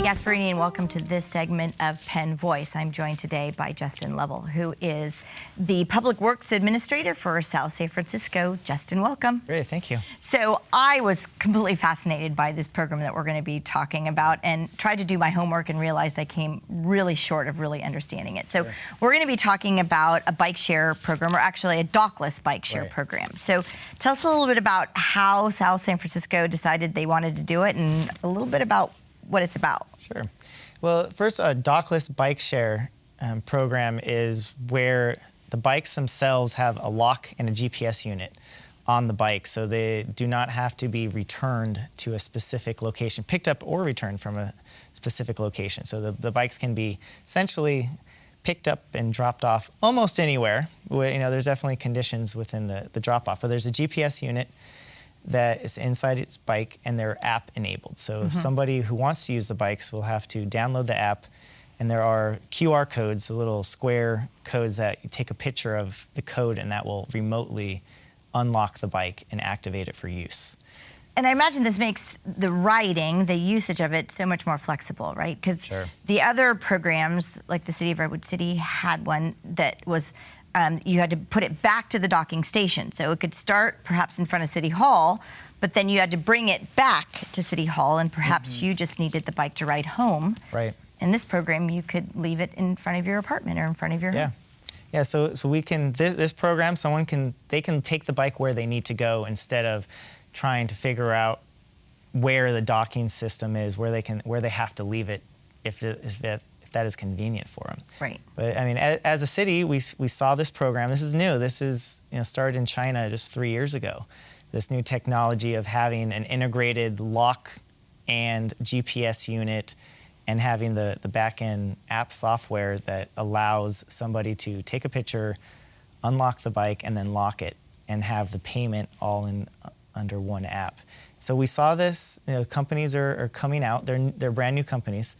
Gasparini, and welcome to this segment of Penn Voice. I'm joined today by Justin Lovell, who is the Public Works Administrator for South San Francisco. Justin, welcome. Great, thank you. So I was completely fascinated by this program that we're going to be talking about and tried to do my homework and realized I came really short of really understanding it. So Sure. We're going to be talking about a bike share program, or actually a Dockless bike share program. So tell us a little bit about how South San Francisco decided they wanted to do it and a little bit about what it's about. Sure. Well, first, a Dockless bike share program is where the bikes themselves have a lock and a GPS unit on the bike, so they do not have to be returned to a specific location, picked up or returned from a specific location. So the bikes can be essentially picked up and dropped off almost anywhere. You know, there's definitely conditions within the drop-off, but there's a GPS unit that is inside its bike, and they're app enabled. So somebody who wants to use the bikes will have to download the app, and there are QR codes, the little square codes that you take a picture of the code, and that will remotely unlock the bike and activate it for use. And I imagine this makes the riding, the usage of it, so much more flexible, right? Because the other programs, like the City of Redwood City had one that was you had to put it back to the docking station. So it could start perhaps in front of City Hall, but then you had to bring it back to City Hall, and perhaps you just needed the bike to ride home. Right. In this program, you could leave it in front of your apartment or in front of your home. Yeah, so we can, this program, they can take the bike where they need to go instead of trying to figure out where the docking system is, where they have to leave it if that is convenient for them. Right. But I mean, as a city, we saw this program. This is new. This is, started in China just 3 years ago. This new technology of having an integrated lock and GPS unit and having the back-end app software that allows somebody to take a picture, unlock the bike, and then lock it and have the payment all in under one app. So we saw this. Companies are coming out. They're brand new companies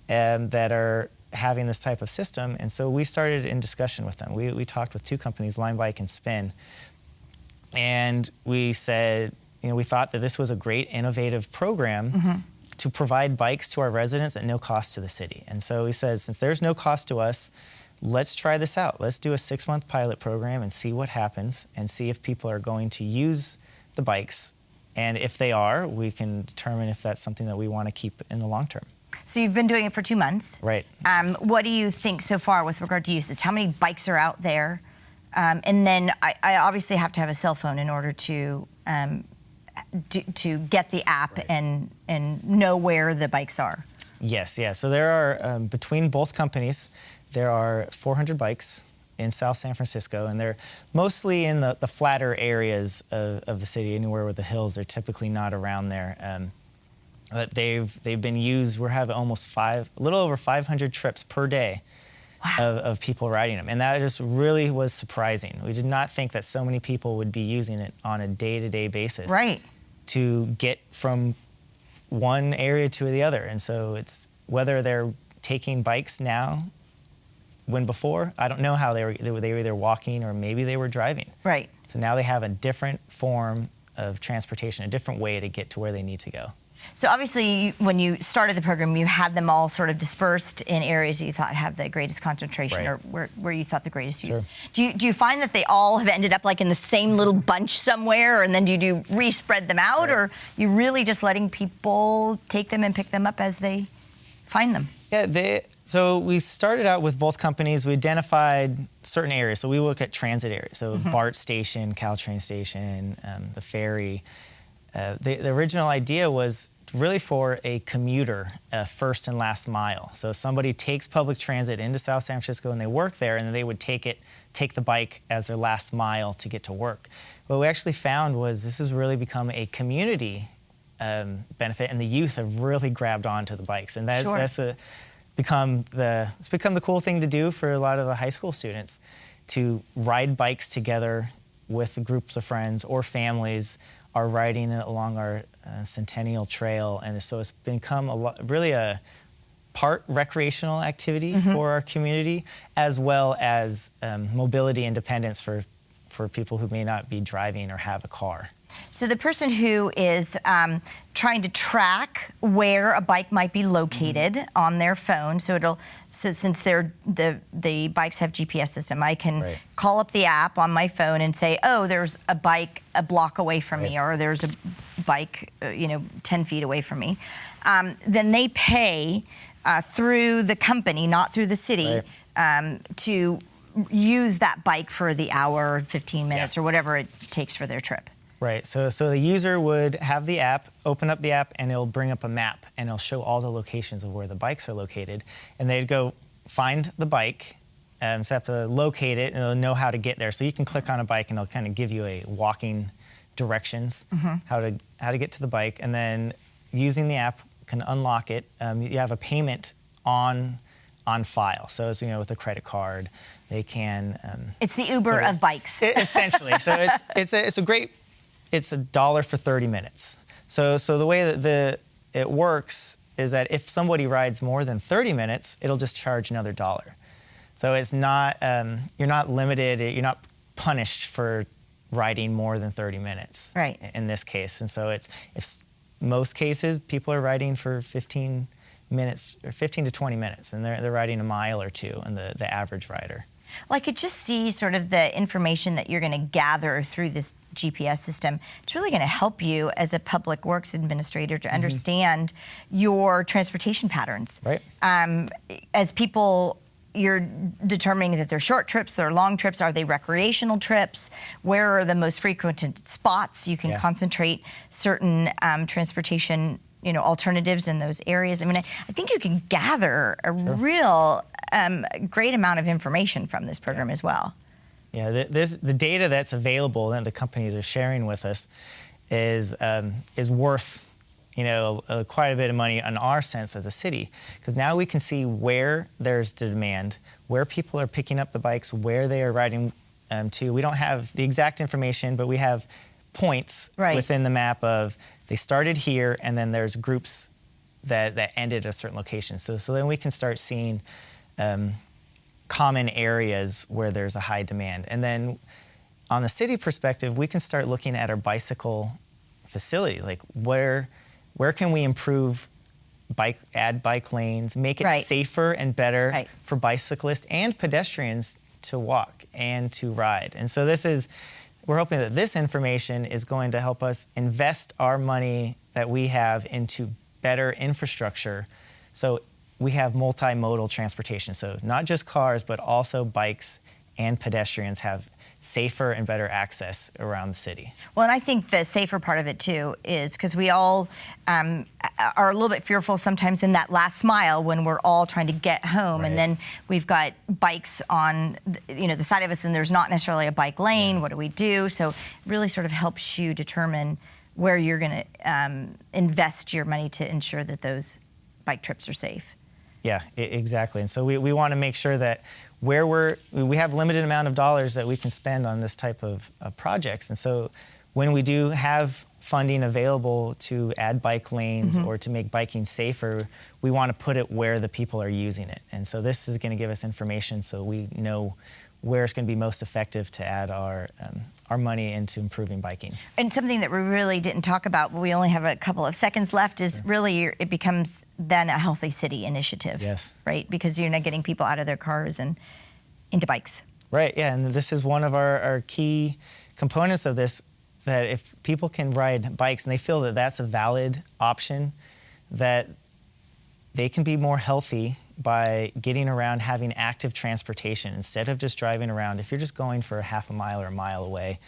that are having this type of system, and so we started in discussion with them. We talked with two companies, Lime Bike and Spin, and we said, we thought that this was a great innovative program to provide bikes to our residents at no cost to the city. And so we said, since there's no cost to us, let's try this out. Let's do a 6-month pilot program and see what happens and see if people are going to use the bikes. And if they are, we can determine if that's something that we want to keep in the long term. So you've been doing it for 2 months. Right. What do you think so far with regard to usage? How many bikes are out there? And then I obviously have to have a cell phone in order to get the app and know where the bikes are. Yes, yeah. So there are, between both companies, there are 400 bikes in South San Francisco, and they're mostly in the flatter areas of the city, anywhere with the hills. They're typically not around there. But they've been used. We're having almost a little over 500 trips per day of people riding them, and that just really was surprising. We did not think that so many people would be using it on a day-to-day basis, right, to get from one area to the other. And so it's whether they're taking bikes now, when before, I don't know how they were either walking or maybe they were driving. Right. So now they have a different form of transportation, a different way to get to where they need to go. So obviously, when you started the program, you had them all sort of dispersed in areas that you thought have the greatest concentration, or where you thought the greatest use. Do you find that they all have ended up like in the same little bunch somewhere, and then do you re-spread them out, or you really just letting people take them and pick them up as they find them? Yeah, so we started out with both companies. We identified certain areas. So we look at transit areas. So BART station, Caltrain station, the ferry. The original idea was really for a commuter, first and last mile. So somebody takes public transit into South San Francisco and they work there, and then they would take the bike as their last mile to get to work. What we actually found was this has really become a community benefit, and the youth have really grabbed onto the bikes, and that's become the cool thing to do for a lot of the high school students, to ride bikes together with groups of friends or families, are riding it along our Centennial Trail, and so it's become really a part recreational activity for our community, as well as mobility independence for people who may not be driving or have a car. So the person who is trying to track where a bike might be located on their phone, so since the bikes have GPS system, I can call up the app on my phone and say, oh, there's a bike a block away from me, or there's a bike 10 feet away from me. Then they pay through the company, not through the city, to use that bike for the hour, 15 minutes, or whatever it takes for their trip. Right, so the user would have the app, open up the app, and it'll bring up a map, and it'll show all the locations of where the bikes are located. And they'd go find the bike, so they have to locate it, and it'll know how to get there. So you can click on a bike, and it'll kind of give you a walking directions, how to get to the bike. And then using the app can unlock it. You have a payment on file. So as with a credit card, they can. It's the Uber of bikes. Essentially, so it's $1 for 30 minutes. So the way that it works is that if somebody rides more than 30 minutes, it'll just charge another $1. So it's not you're not limited. You're not punished for riding more than 30 minutes. Right. In this case, and so it's most cases people are riding for 15 minutes or 15 to 20 minutes, and they're riding a mile or two, and the average rider. Well, I could just see sort of the information that you're going to gather through this GPS system. It's really going to help you as a public works administrator to understand your transportation patterns. Right. As people, you're determining that they're short trips, they're long trips, are they recreational trips? Where are the most frequented spots? You can concentrate certain transportation alternatives in those areas. I mean, I think you can gather a real great amount of information from this program as well. Yeah, the data that's available that the companies are sharing with us is worth quite a bit of money on our sense as a city, because now we can see where there's demand, where people are picking up the bikes, where they are riding to. We don't have the exact information, but we have points within the map of they started here, and then there's groups that ended at a certain location. So then we can start seeing common areas where there's a high demand. And then on the city perspective, we can start looking at our bicycle facility, like where can we improve add bike lanes, make it safer and better for bicyclists and pedestrians to walk and to ride. And so we're hoping that this information is going to help us invest our money that we have into better infrastructure. So we have multimodal transportation. So not just cars, but also bikes and pedestrians have safer and better access around the city. Well, and I think the safer part of it too is because we all are a little bit fearful sometimes in that last mile when we're all trying to get home, and then we've got bikes on the side of us, and there's not necessarily a bike lane. What do we do? So it really sort of helps you determine where you're going to invest your money to ensure that those bike trips are safe. Yeah, exactly. And so we want to make sure that we have limited amount of dollars that we can spend on this type of projects. And so when we do have funding available to add bike lanes or to make biking safer, we want to put it where the people are using it. And so this is going to give us information so we know where it's going to be most effective to add our money into improving biking. And something that we really didn't talk about, but we only have a couple of seconds left, is really it becomes then a healthy city initiative. Yes. Right? Because you're not getting people out of their cars and into bikes. Right, yeah, and this is one of our key components of this, that if people can ride bikes and they feel that that's a valid option, that they can be more healthy by getting around, having active transportation instead of just driving around. If you're just going for a half a mile or a mile away,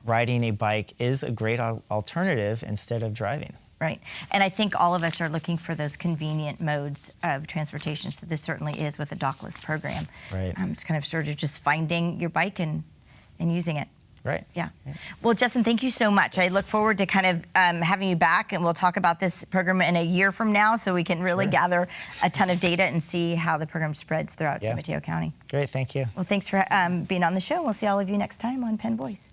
riding a bike is a great alternative instead of driving. Right, and I think all of us are looking for those convenient modes of transportation, so this certainly is with the Dockless program. Right. It's kind of sort of just finding your bike and using it. Right. Yeah. Well, Justin, thank you so much. I look forward to kind of having you back, and we'll talk about this program in a year from now so we can really gather a ton of data and see how the program spreads throughout San Mateo County. Great, thank you. Well, thanks for being on the show. We'll see all of you next time on Penn Voice.